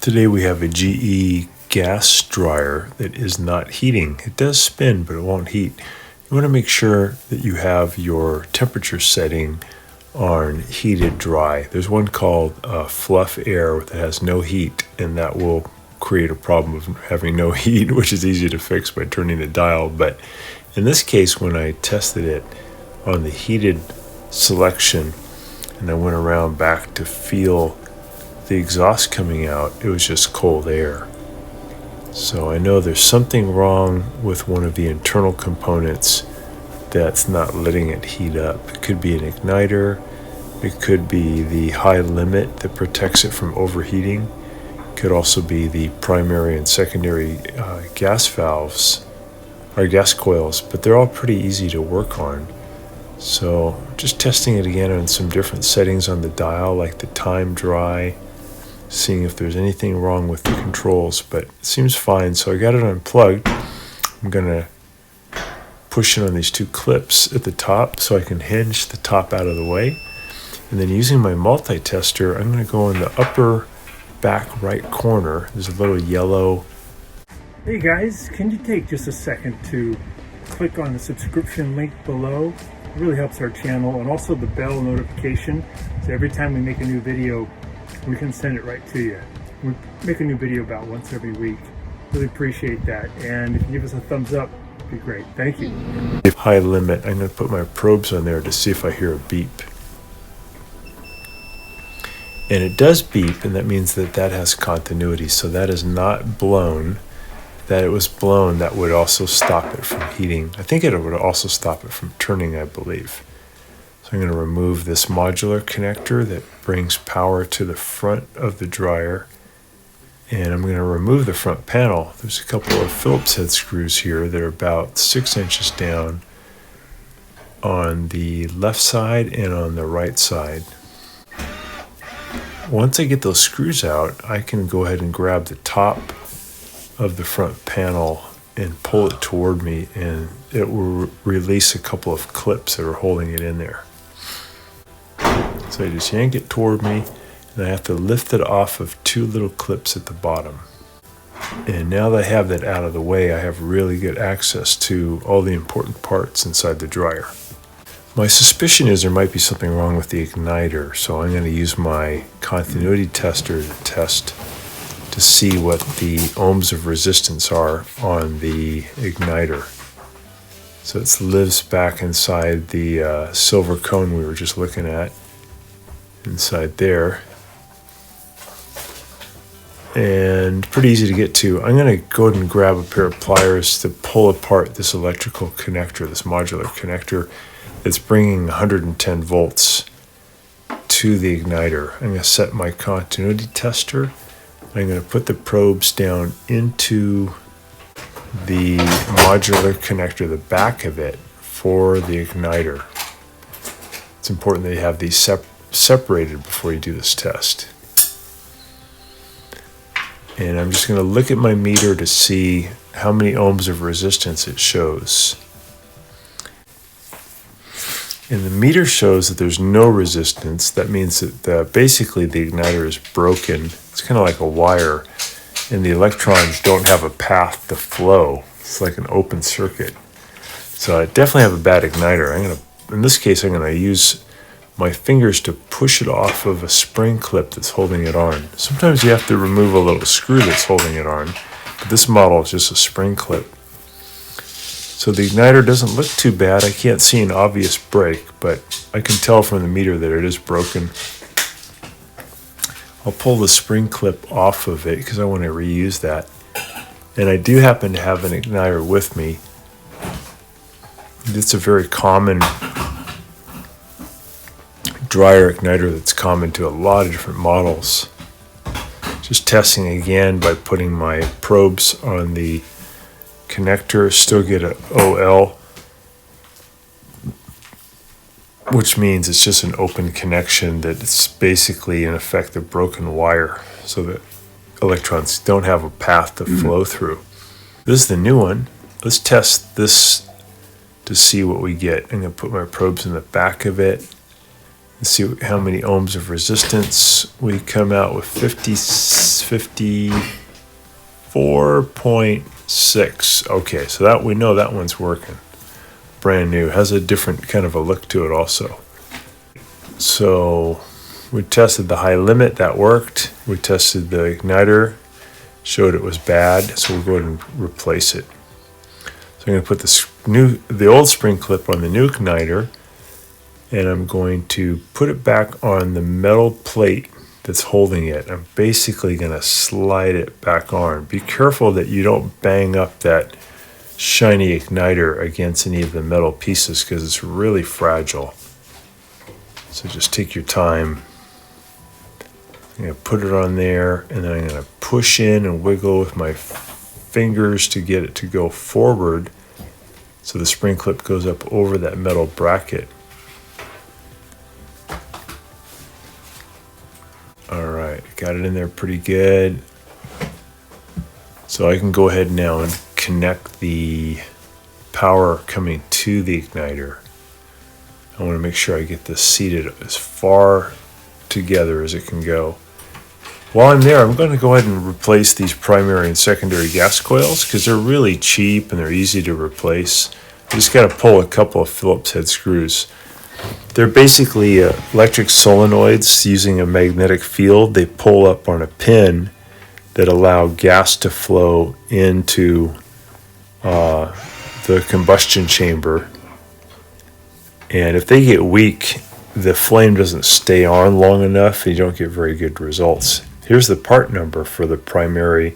Today we have a GE gas dryer that is not heating. It does spin, but it won't heat. You want to make sure that you have your temperature setting on heated dry. There's one called fluff air that has no heat, and that will create a problem of having no heat, which is easy to fix by turning the dial. But in this case, when I tested it on the heated selection and I went around back to feel the exhaust coming out, it was just cold air. So I know there's something wrong with one of the internal components that's not letting it heat up. It could be an igniter, it could be the high limit that protects it from overheating, it could also be the primary and secondary gas valves or gas coils, but they're all pretty easy to work on. So just testing it again on some different settings on the dial, like the time dry, seeing if there's anything wrong with the controls, but it seems fine. So I got it unplugged. I'm gonna push it on these two clips at the top so I can hinge the top out of the way. And then using my multi-tester, I'm gonna go in the upper back right corner. There's a little yellow. Hey guys, can you take just a second to click on the subscription link below? It really helps our channel, and also the bell notification, so every time we make a new video, we can send it right to you. We make a new video about once every week. Really appreciate that. And if you give us a thumbs up, it'd be great. Thank you. High limit, I'm going to put my probes on there to see if I hear a beep. And it does beep, and that means that that has continuity. So that is not blown. If that it was blown, that would also stop it from heating. I think it would also stop it from turning, I believe. So I'm going to remove this modular connector that brings power to the front of the dryer. And I'm going to remove the front panel. There's a couple of Phillips head screws here that are about 6 inches down on the left side and on the right side. Once I get those screws out, I can go ahead and grab the top of the front panel and pull it toward me, and it will release a couple of clips that are holding it in there. So I just yank it toward me, and I have to lift it off of two little clips at the bottom. And now that I have that out of the way, I have really good access to all the important parts inside the dryer. My suspicion is there might be something wrong with the igniter, so I'm going to use my continuity tester to test to see what the ohms of resistance are on the igniter. So it lives back inside the silver cone we were just looking at. Inside there, and pretty easy to get to. I'm going to go ahead and grab a pair of pliers to pull apart this electrical connector, this modular connector that's bringing 110 volts to the igniter. I'm going to set my continuity tester. I'm going to put the probes down into the modular connector, the back of it, for the igniter. It's important that you have these separated before you do this test. And I'm just going to look at my meter to see how many ohms of resistance it shows. And the meter shows that there's no resistance. That means that basically the igniter is broken. It's kind of like a wire, and the electrons don't have a path to flow. It's like an open circuit. So I definitely have a bad igniter. In this case, I'm going to use my fingers to push it off of a spring clip that's holding it on. Sometimes you have to remove a little screw that's holding it on, but this model is just a spring clip. So the igniter doesn't look too bad. I can't see an obvious break, but I can tell from the meter that it is broken. I'll pull the spring clip off of it because I want to reuse that. And I do happen to have an igniter with me. It's a very common dryer igniter that's common to a lot of different models. Just testing again by putting my probes on the connector. Still get an OL, which means it's just an open connection that it's basically in effect a broken wire, so that electrons don't have a path to flow through. This is the new one. Let's test this to see what we get. I'm going to put my probes in the back of it. Let's see how many ohms of resistance. We come out with 54.6. Okay, so that we know that one's working. Brand new. Has a different kind of a look to it also. So we tested the high limit, that worked. We tested the igniter, showed it was bad, so we'll go ahead and replace it. So I'm going to put the old spring clip on the new igniter, and I'm going to put it back on the metal plate that's holding it. I'm basically going to slide it back on. Be careful that you don't bang up that shiny igniter against any of the metal pieces because it's really fragile. So just take your time. I'm going to put it on there, and then I'm going to push in and wiggle with my fingers to get it to go forward so the spring clip goes up over that metal bracket. All right, got it in there pretty good. So I can go ahead now and connect the power coming to the igniter. I want to make sure I get this seated as far together as it can go. While I'm there, I'm going to go ahead and replace these primary and secondary gas coils because they're really cheap and they're easy to replace. You just got to pull a couple of Phillips head screws. They're basically electric solenoids using a magnetic field. They pull up on a pin that allow gas to flow into the combustion chamber. And if they get weak, the flame doesn't stay on long enough and you don't get very good results. Here's the part number for the primary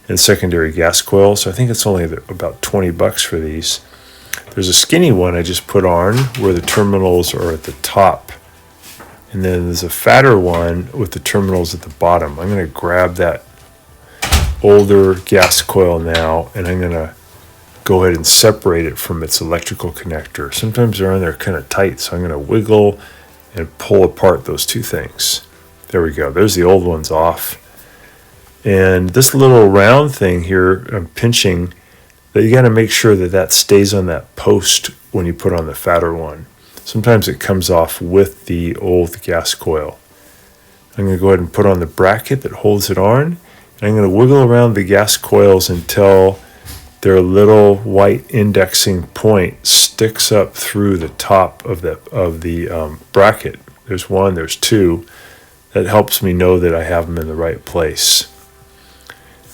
and secondary gas coils. I think it's only about $20 for these. There's a skinny one I just put on where the terminals are at the top. And then there's a fatter one with the terminals at the bottom. I'm going to grab that older gas coil now, and I'm going to go ahead and separate it from its electrical connector. Sometimes they're on there kind of tight, so I'm going to wiggle and pull apart those two things. There we go. There's the old ones off. And this little round thing here, I'm pinching, that you got to make sure that that stays on that post when you put on the fatter one. Sometimes it comes off with the old gas coil. I'm going to go ahead and put on the bracket that holds it on. And I'm going to wiggle around the gas coils until their little white indexing point sticks up through the top of the bracket. There's one, there's two. That helps me know that I have them in the right place.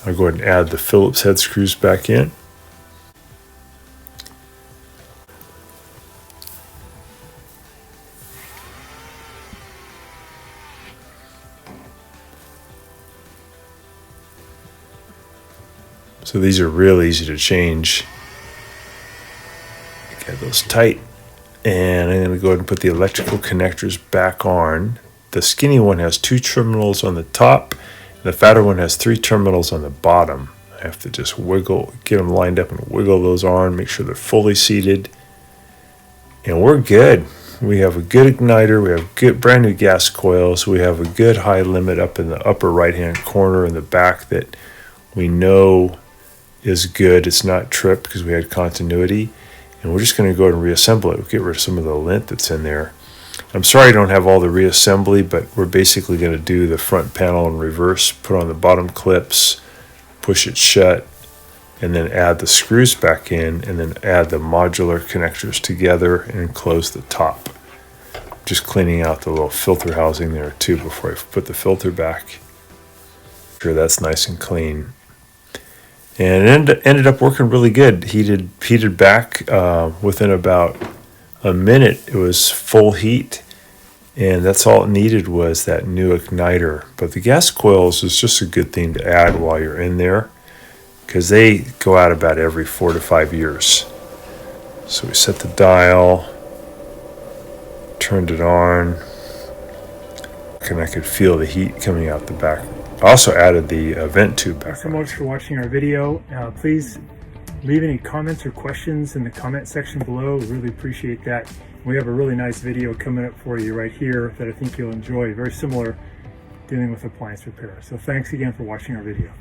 I'll go ahead and add the Phillips head screws back in. So these are real easy to change. Get those tight. And I'm going to go ahead and put the electrical connectors back on. The skinny one has 2 terminals on the top. And the fatter one has 3 terminals on the bottom. I have to just wiggle, get them lined up and wiggle those on, make sure they're fully seated. And we're good. We have a good igniter. We have good brand new gas coils. We have a good high limit up in the upper right-hand corner in the back that we know is good. It's not tripped because we had continuity. And we're just going to go ahead and reassemble it. We'll get rid of some of the lint that's in there. I'm sorry I don't have all the reassembly, but we're basically going to do the front panel in reverse, put on the bottom clips, push it shut, and then add the screws back in, and then add the modular connectors together and close the top. Just cleaning out the little filter housing there too before I put the filter back. Sure, that's nice and clean. And it ended up working really good. Heated back within about a minute. It was full heat, and that's all it needed was that new igniter. But the gas coils is just a good thing to add while you're in there because they go out about every 4 to 5 years. So we set the dial, turned it on, and I could feel the heat coming out the back. I also added the vent tube back. Thanks so much for watching our video. Please leave any comments or questions in the comment section below. We really appreciate that. We have a really nice video coming up for you right here that I think you'll enjoy. Very similar dealing with appliance repair. So thanks again for watching our video.